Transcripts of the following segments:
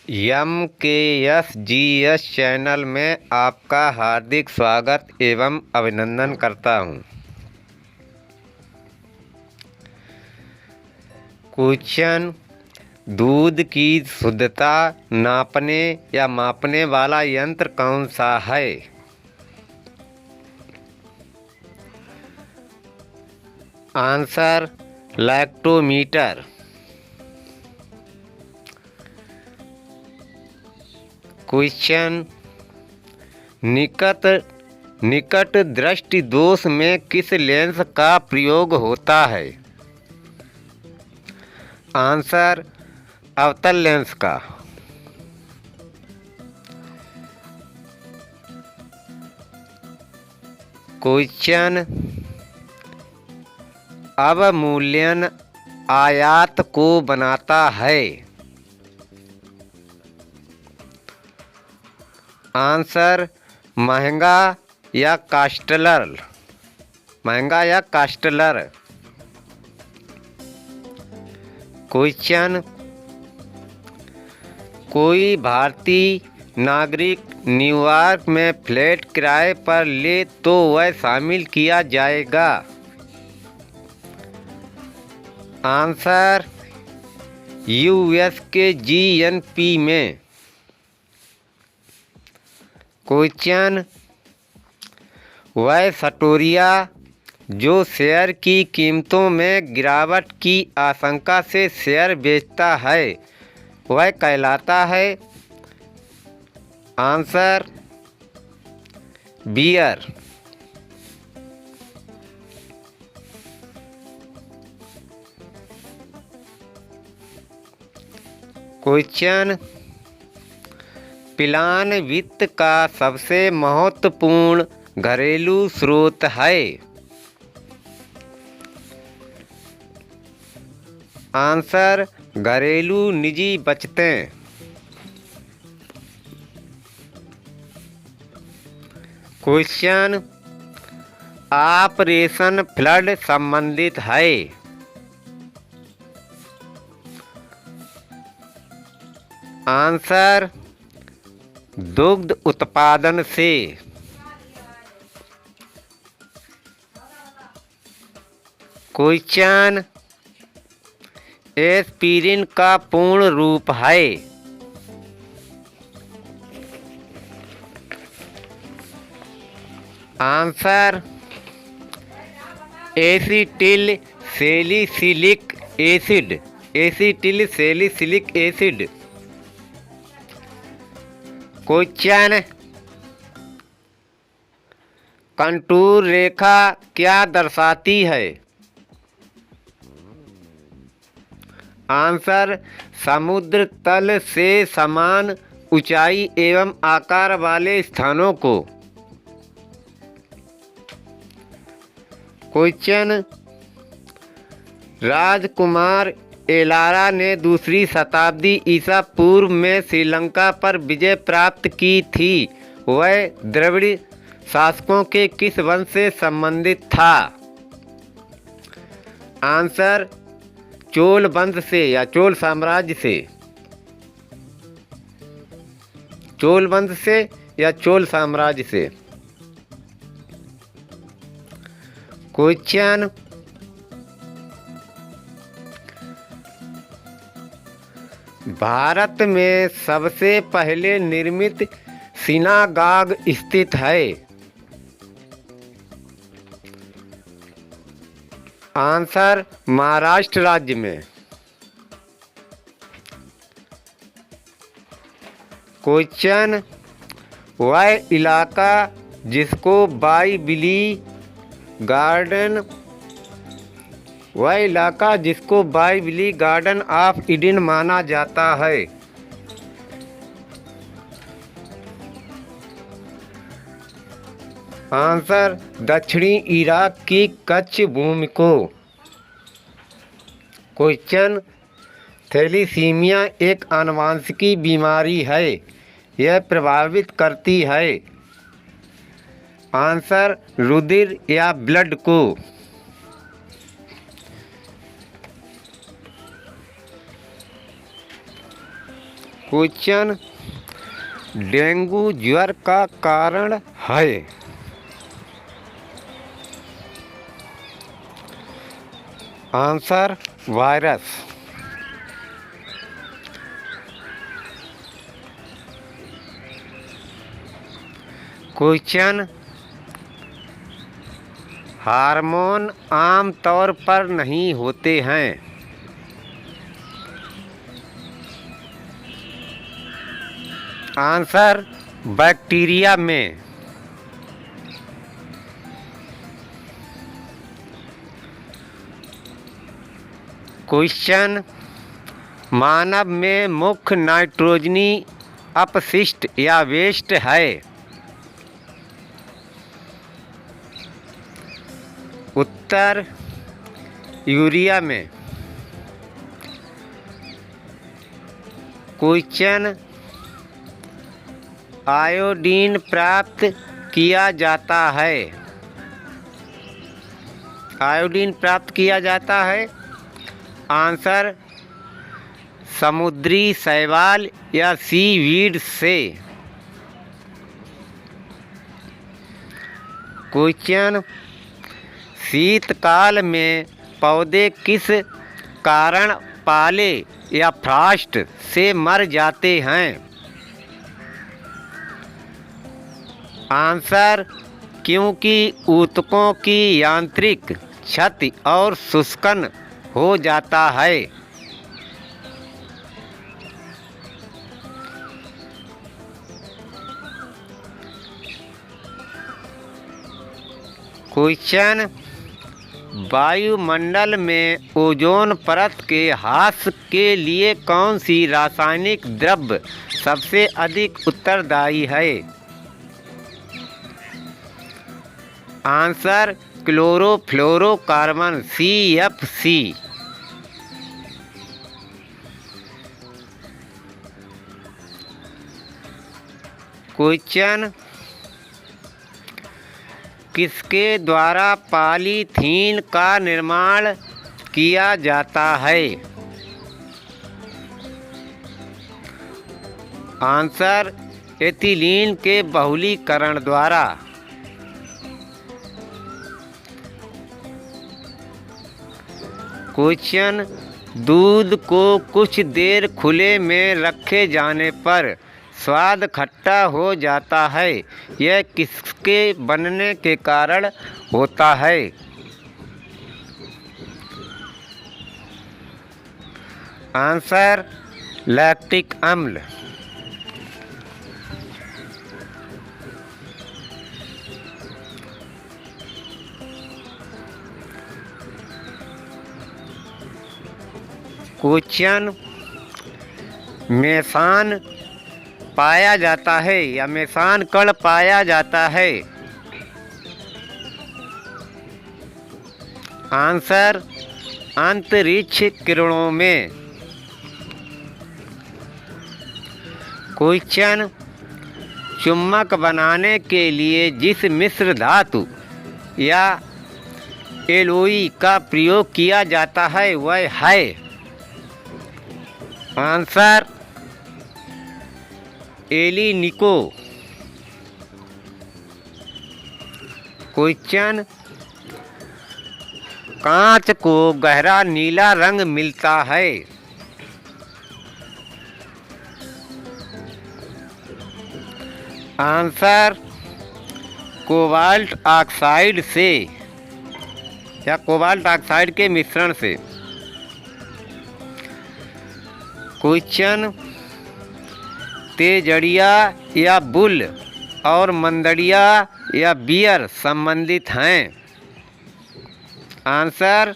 MKSGS channel में आपका हार्दिक स्वागत एवं अभिनंदन करता हूँ। क्वेश्चन: दूध की शुद्धता नापने या मापने वाला यंत्र कौन सा है? Answer: lactometer. क्वेश्चन: निकट दृष्टि दोष में किस लेंस का प्रयोग होता है? आंसर: अवतल लेंस का। क्वेश्चन: अवमूल्यन आयात को बनाता है? आंसर: महंगा या कास्टलर। क्वेश्चन: कोई भारतीय नागरिक न्यूयॉर्क में फ्लैट किराए पर ले तो वह शामिल किया जाएगा? आंसर: USKGNP में। क्वेश्चन: वह सटोरिया जो शेयर की कीमतों में गिरावट की आशंका से शेयर बेचता है वह कहलाता है? Answer: beer. क्वेश्चन: प्लान वित्त का सबसे महत्वपूर्ण घरेलू स्रोत है? आंसर: घरेलू निजी बचतें। क्वेश्चन: ऑपरेशन फ्लड संबंधित है? आंसर: दुग्ध उत्पादन से। क्वेश्चन: एस्पिरिन का पूर्ण रूप है? Answer: acetyl salicylic acid. Question: contour रेखा क्या दर्शाती है? आंसर: समुद्र तल से समान ऊंचाई एवं आकार वाले स्थानों को। क्वेश्चन: राजकुमार एलारा ने दूसरी शताब्दी ईसा पूर्व में श्रीलंका पर विजय प्राप्त की थी। वह द्रविड़ शासकों के किस वंश से संबंधित था? आंसर: चोल वंश से या चोल साम्राज्य से। चोल वंश से या चोल साम्राज्य से। क्वेश्चन: भारत में सबसे पहले निर्मित सिनागाग स्थित है? आंसर: महाराष्ट्र राज्य में। क्वेश्चन: वह इलाका जिसको बाइबिली गार्डन ऑफ ईडन माना जाता है? आंसर: दक्षिणी इराक की कच्छ भूमि को। क्वेश्चन: थैलीसीमिया एक आनुवंशिक बीमारी है, यह प्रभावित करती है? आंसर: रुधिर या ब्लड को। क्वेश्चन, डेंगू ज्वर का कारण है? Answer, virus. क्वेश्चन, हार्मोन आम तौर पर नहीं होते हैं। आंसर, बैक्टीरिया में। क्वेश्चन, मानव में मुख्य नाइट्रोजनी अपशिष्ट या वेस्ट है? उत्तर, यूरिया में। क्वेश्चन, आयोडीन प्राप्त किया जाता है? आयोडीन प्राप्त किया जाता है। आंसर, समुद्री शैवाल या सीवीड से। क्वेश्चन, शीतकाल में पौधे किस कारण पाले या फ्रॉस्ट से मर जाते हैं? आंसर, क्योंकि ऊतकों की यांत्रिक क्षति और शुष्कन हो जाता है। क्वेश्चन, वायुमंडल में ओजोन परत के ह्रास के लिए कौन सी रासायनिक द्रव्य सबसे अधिक उत्तरदायी है? Answer, chlorofluorocarbon CFC। क्वेश्चन, किसके द्वारा पॉलीथीन का निर्माण किया जाता है? आंसर, एथिलीन के बहुलीकरण द्वारा। क्वेश्चन, दूध को कुछ देर खुले में रखे जाने पर स्वाद खट्टा हो जाता है, यह किसके बनने के कारण होता है? आंसर, लैक्टिक अम्ल। क्वेश्चन, मेथान पाया जाता है या मेथान कण पाया जाता है? आंसर, अंतरिक्ष किरणों में। क्वेश्चन, चुम्बक बनाने के लिए जिस मिश्र धातु या एलॉय का प्रयोग किया जाता है वह है? आंसर, एलिनिको। क्वेश्चन, कांच को गहरा नीला रंग मिलता है? आंसर, कोबाल्ट ऑक्साइड से या कोबाल्ट ऑक्साइड के मिश्रण से। क्वेश्चन, तेजड़िया या बुल और मंदड़िया या बियर संबंधित हैं? आंसर,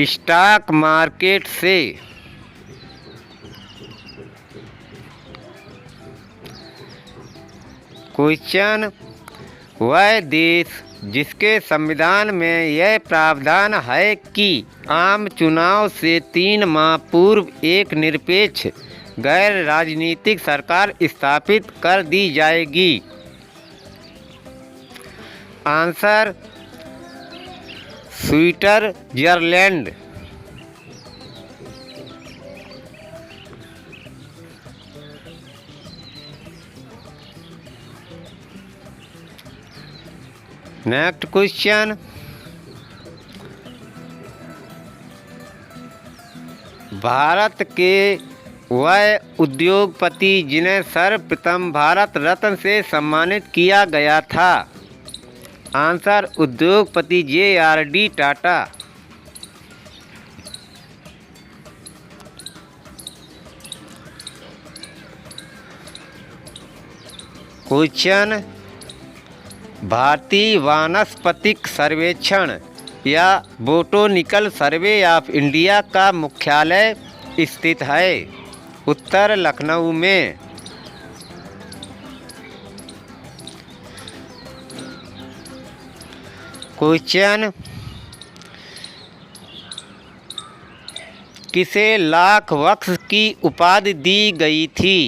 स्टॉक मार्केट से। क्वेश्चन, वह देश जिसके संविधान में यह प्रावधान है कि आम चुनाव से 3 माह पूर्व एक निरपेक्ष गैर राजनीतिक सरकार स्थापित कर दी जाएगी? Answer, Switzerland. Next question, Bharat के वह उद्योगपति जिन्हें सर्वप्रथम भारत रत्न से सम्मानित किया गया था। आंसर, उद्योगपति JRD टाटा। क्वेश्चन, भारतीय वानस्पतिक सर्वेक्षण या बोटोनिकल सर्वे ऑफ इंडिया का मुख्यालय स्थित है। उत्तर, लखनऊ में। क्वेश्चन, किसे लाख वक्ष की उपाधि दी गई थी।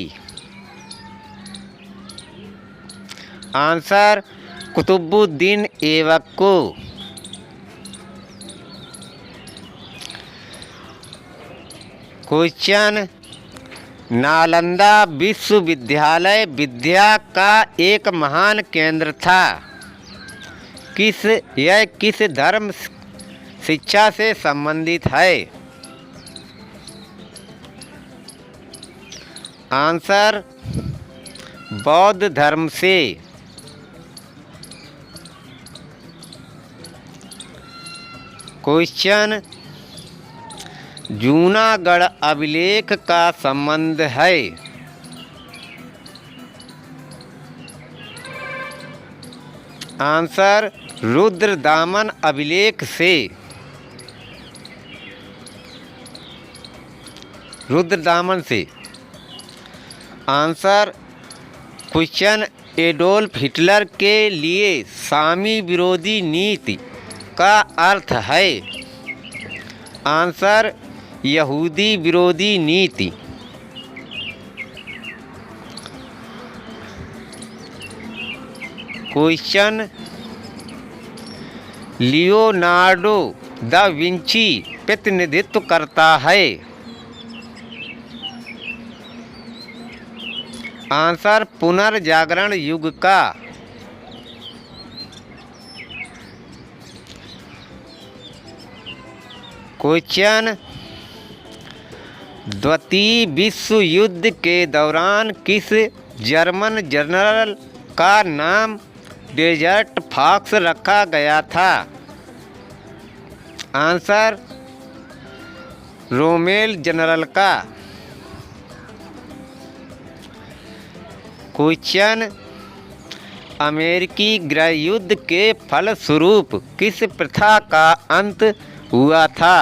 आंसर, कुतुबुद्दीन ऐबक को। क्वेश्चन, नालंदा विश्वविद्यालय विद्या का एक महान केंद्र था। यह किस धर्म शिक्षा से संबंधित है। आंसर, बौद्ध धर्म से। क्वेश्चन, जूनागढ़ अभिलेख का संबंध है। आंसर, रुद्रदामन अभिलेख से। रुद्रदामन से। आंसर, क्वेश्चन, एडोल्फ हिटलर के लिए सामी विरोधी नीति का अर्थ है। आंसर, यहूदी विरोधी नीति। क्वेश्चन, लियोनार्डो दा विंची प्रतिनिधित्व करता है। आंसर, पुनर्जागरण युग का। क्वेश्चन, द्वितीय विश्व युद्ध के दौरान किस जर्मन जनरल का नाम डेजर्ट फॉक्स रखा गया था। आंसर, रोमेल जनरल का। क्वेश्चन, अमेरिकी गृह युद्ध के फलस्वरूप किस प्रथा का अंत हुआ था।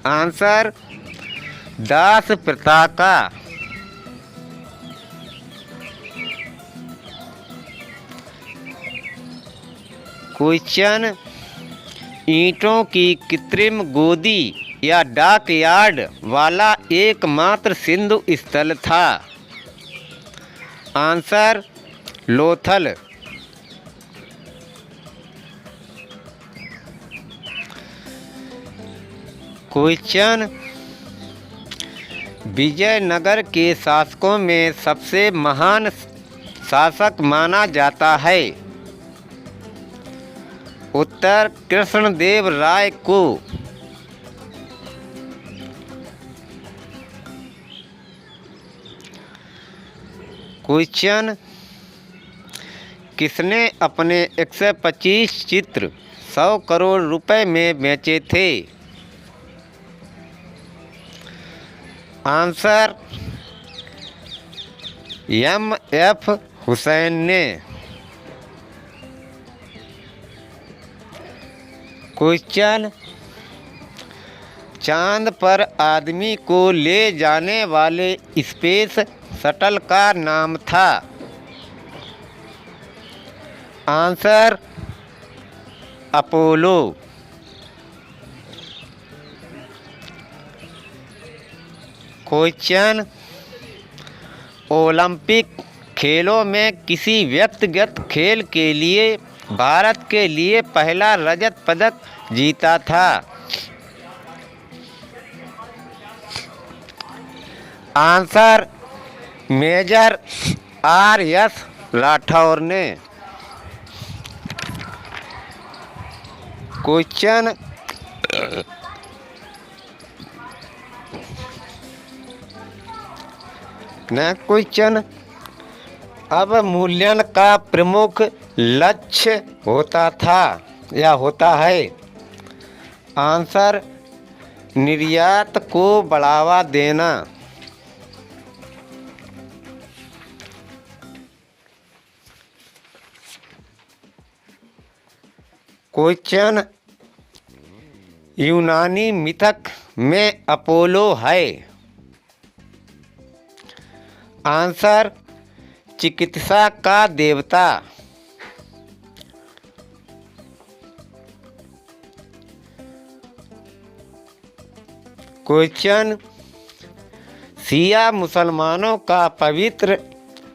आंसर, दास प्रथा का। क्वेश्चन, ईंटों की कृत्रिम गोदी या डॉकयार्ड वाला एकमात्र सिंधु स्थल था। आंसर, लोथल। क्वेश्चन, विजयनगर के शासकों में सबसे महान शासक माना जाता है। उत्तर, कृष्णदेव राय को। क्वेश्चन, किसने अपने 125 चित्र 100 करोड़ रुपए में बेचे थे। Answer, M.F. हुसैन ने। क्वेश्चन, चांद पर आदमी को ले जाने वाले स्पेस शटल का नाम था। Answer, Apollo. क्वेश्चन, ओलंपिक खेलों में किसी व्यक्तिगत खेल के लिए भारत के लिए पहला रजत पदक जीता था। Answer, major R.S. राठौर ने। क्वेश्चन नेक्स्ट क्वेश्चन, अवमूल्यन का प्रमुख लक्ष्य होता था या होता है? आंसर, निर्यात को बढ़ावा देना। क्वेश्चन, यूनानी मिथक में अपोलो है? आंसर, चिकित्सा का देवता। क्वेश्चन, शिया मुसलमानों का पवित्र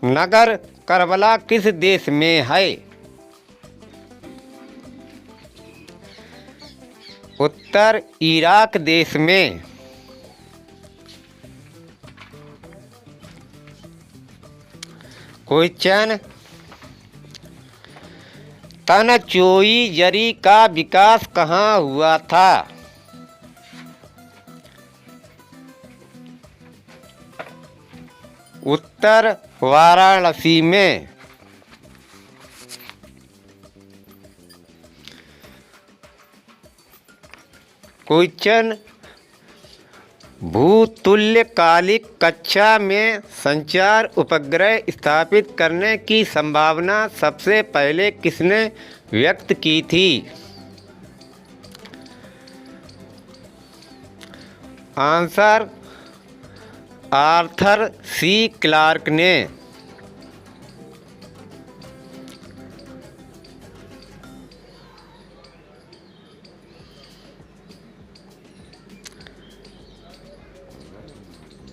नगर करबला किस देश में है? उत्तर, इराक देश में। क्वेश्चन, तनचोई जरी का विकास कहाँ हुआ था? उत्तर, वाराणसी में। क्वेश्चन, भूतुल्यकालिक कक्षा में संचार उपग्रह स्थापित करने की संभावना सबसे पहले किसने व्यक्त की थी? आंसर, आर्थर सी क्लार्क ने।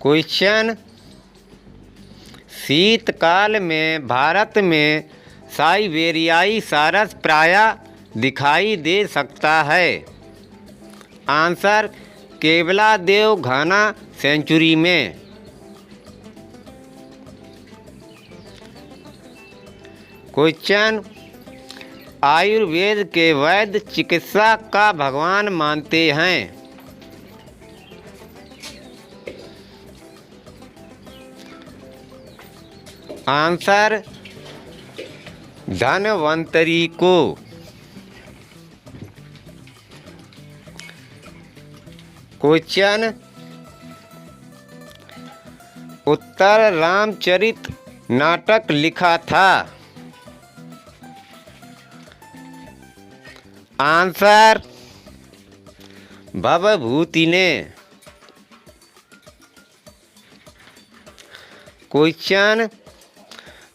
क्वेश्चन, शीतकाल में भारत में साइबेरियाई सारस प्रायः दिखाई दे सकता है? आंसर, केवलादेव घाना सेंचुरी में। क्वेश्चन, आयुर्वेद के वैद्य चिकित्सा का भगवान मानते हैं? आंसर, धन्वंतरी को। क्वेश्चन, उत्तर रामचरित नाटक लिखा था? आंसर, भवभूति ने। क्वेश्चन,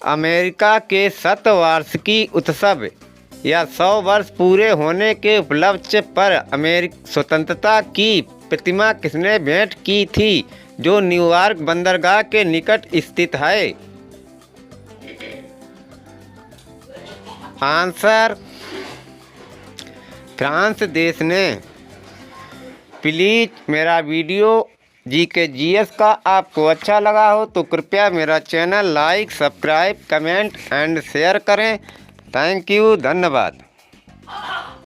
अमेरिका के शतवार्षिकी उत्सव या 100 वर्ष पूरे होने के उपलक्ष्य पर अमेरिकी स्वतंत्रता की प्रतिमा किसने भेंट की थी जो न्यूयॉर्क बंदरगाह के निकट स्थित है? आंसर, फ्रांस देश ने। प्लीज़ मेरा वीडियो GK/GS का आपको अच्छा लगा हो तो कृपया मेरा channel like, subscribe, comment and share करें। थैंक यू, धन्यवाद।